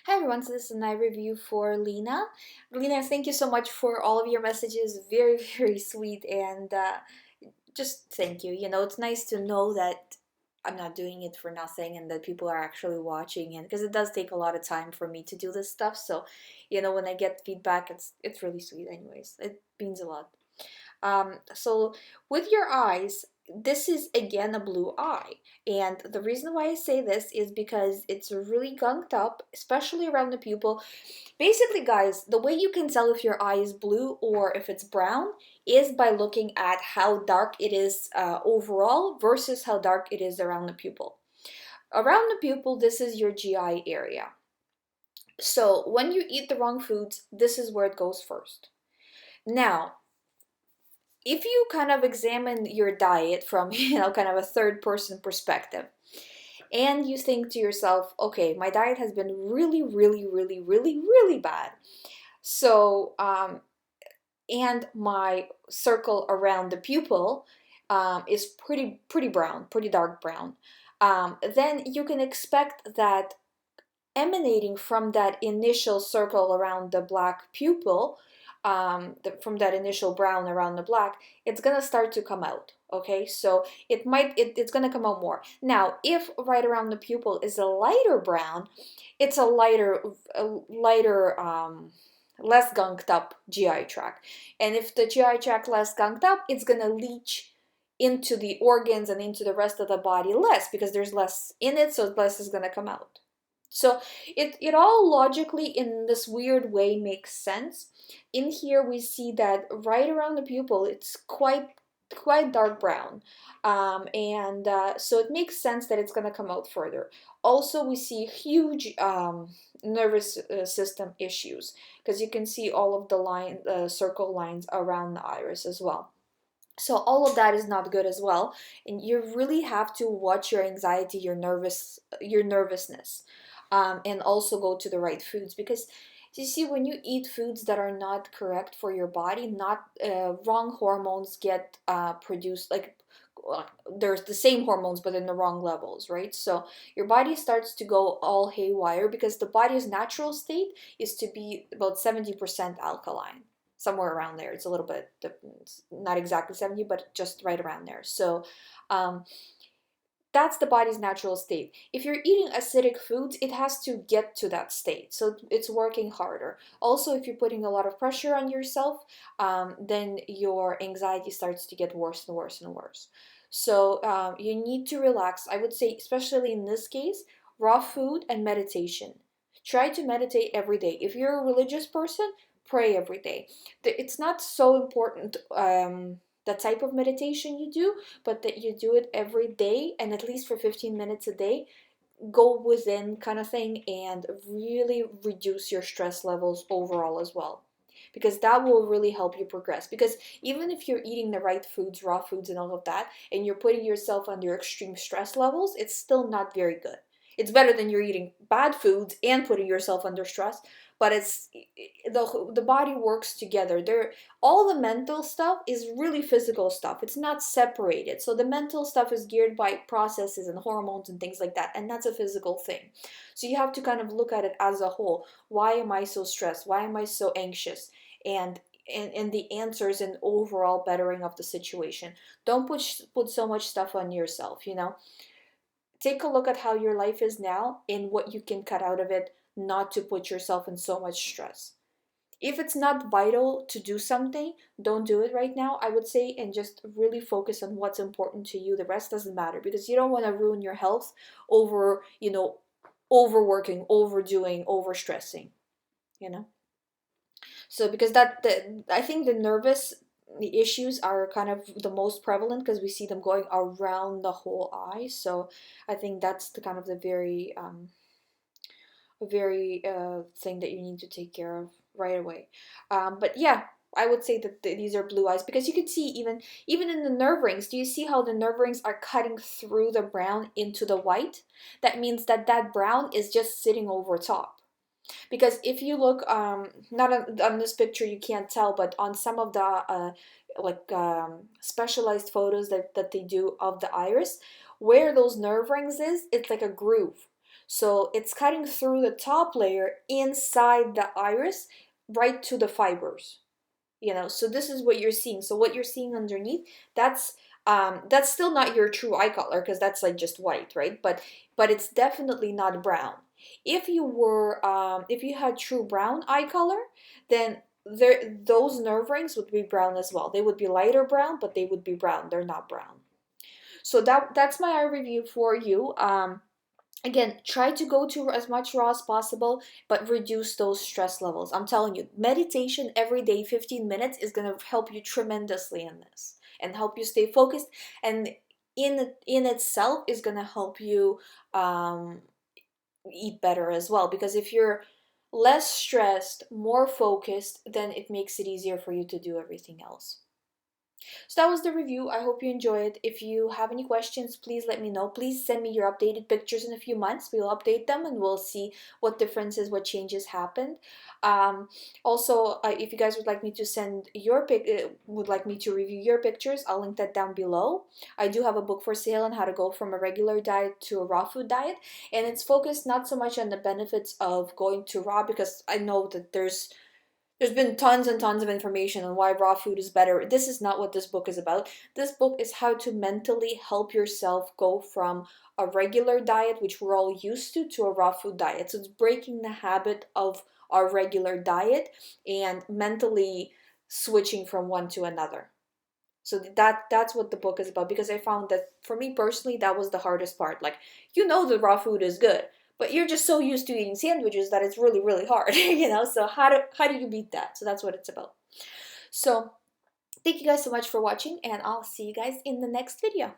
Hi everyone, so this is an eye review for Lena. Lena, thank you so much for all of your messages. Very, very sweet, and just thank you. It's nice to know that I'm not doing it for nothing and that people are actually watching, and because it does take a lot of time for me to do this stuff. So, when I get feedback, it's really sweet. Anyways, it means a lot. So with your eyes, this is again a blue eye. And the reason why I say this is because it's really gunked up, especially around the pupil. Basically, guys, the way you can tell if your eye is blue or if it's brown is by looking at how dark it is overall versus how dark it is around the pupil. Around the pupil, this is your GI area. So when you eat the wrong foods, this is where it goes first. Now, if you kind of examine your diet from, kind of a third person perspective, and you think to yourself, okay, my diet has been really, really, really, really, really bad. So, and my circle around the pupil is pretty brown, pretty dark brown. Then you can expect that emanating from that initial circle around the black pupil, from that initial brown around the black, it's gonna start to come out. Okay, so it's gonna come out more. Now, if right around the pupil is a lighter brown, it's a lighter, less gunked up GI tract. And if the GI tract less gunked up, it's gonna leach into the organs and into the rest of the body less because there's less in it, so less is gonna come out. So it all logically in this weird way makes sense. In here we see that right around the pupil it's quite dark brown, and so it makes sense that it's going to come out further. Also, we see huge nervous system issues because you can see all of the circle lines around the iris as well. So all of that is not good as well, and you really have to watch your anxiety, your nervousness, and also go to the right foods because you see when you eat foods that are not correct for your body, not wrong hormones get produced. Like there's the same hormones but in the wrong levels, right? So your body starts to go all haywire because the body's natural state is to be about 70% alkaline, somewhere around there. It's a little bit, it's not exactly 70, but just right around there. So um, that's the body's natural state. If you're eating acidic foods, it has to get to that state. So it's working harder. Also, if you're putting a lot of pressure on yourself, then your anxiety starts to get worse and worse and worse. So you need to relax. I would say, especially in this case, raw food and meditation. Try to meditate every day. If you're a religious person, pray every day. It's not so important the type of meditation you do, but that you do it every day and at least for 15 minutes a day. Go within kind of thing and really reduce your stress levels overall as well, because that will really help you progress. Because even if you're eating the right foods, raw foods and all of that, and you're putting yourself under extreme stress levels, it's still not very good. It's better than you're eating bad foods and putting yourself under stress, but it's the body works together. There, all the mental stuff is really physical stuff. It's not separated. So the mental stuff is geared by processes and hormones and things like that, and that's a physical thing. So you have to kind of look at it as a whole. Why am I so stressed? Why am I so anxious? And and the answers and overall bettering of the situation. Don't put so much stuff on yourself, Take a look at how your life is now and what you can cut out of it, not to put yourself in so much stress. If it's not vital to do something, don't do it right now, I would say, and just really focus on what's important to you. The rest doesn't matter because you don't want to ruin your health over, overworking, overdoing, overstressing, you know? So because I think the issues are kind of the most prevalent because we see them going around the whole eye. So I think that's the kind of the very thing that you need to take care of right away. But yeah, I would say that these are blue eyes because you can see even in the nerve rings. Do you see how the nerve rings are cutting through the brown into the white? That means that that brown is just sitting over top. Because if you look, not on this picture you can't tell, but on some of the specialized photos that they do of the iris, where those nerve rings is, it's like a groove. So it's cutting through the top layer inside the iris right to the fibers. So this is what you're seeing. So what you're seeing underneath, that's still not your true eye color, because that's like just white, right? But it's definitely not brown. If you had true brown eye color, then those nerve rings would be brown as well. They would be lighter brown, but they would be brown. They're not brown. So that's my eye review for you. Again, try to go to as much raw as possible, but reduce those stress levels. I'm telling you, meditation every day, 15 minutes, is going to help you tremendously in this and help you stay focused. And in itself is going to help you eat better as well. Because if you're less stressed, more focused, then it makes it easier for you to do everything else. So that was the review. I hope you enjoyed. If you have any questions, please let me know. Please send me your updated pictures in a few months. We'll update them and we'll see what differences, what changes happened. Also, if you guys would like me to would like me to review your pictures, I'll link that down below. I do have a book for sale on how to go from a regular diet to a raw food diet, and it's focused not so much on the benefits of going to raw, because I know that there's been tons and tons of information on why raw food is better. This is not what this book is about. This book is how to mentally help yourself go from a regular diet, which we're all used to a raw food diet. So it's breaking the habit of our regular diet and mentally switching from one to another. So that's what the book is about, because I found that for me personally, that was the hardest part. Like, the raw food is good, but you're just so used to eating sandwiches that it's really, really hard, So how do you beat that? So that's what it's about. So thank you guys so much for watching, and I'll see you guys in the next video.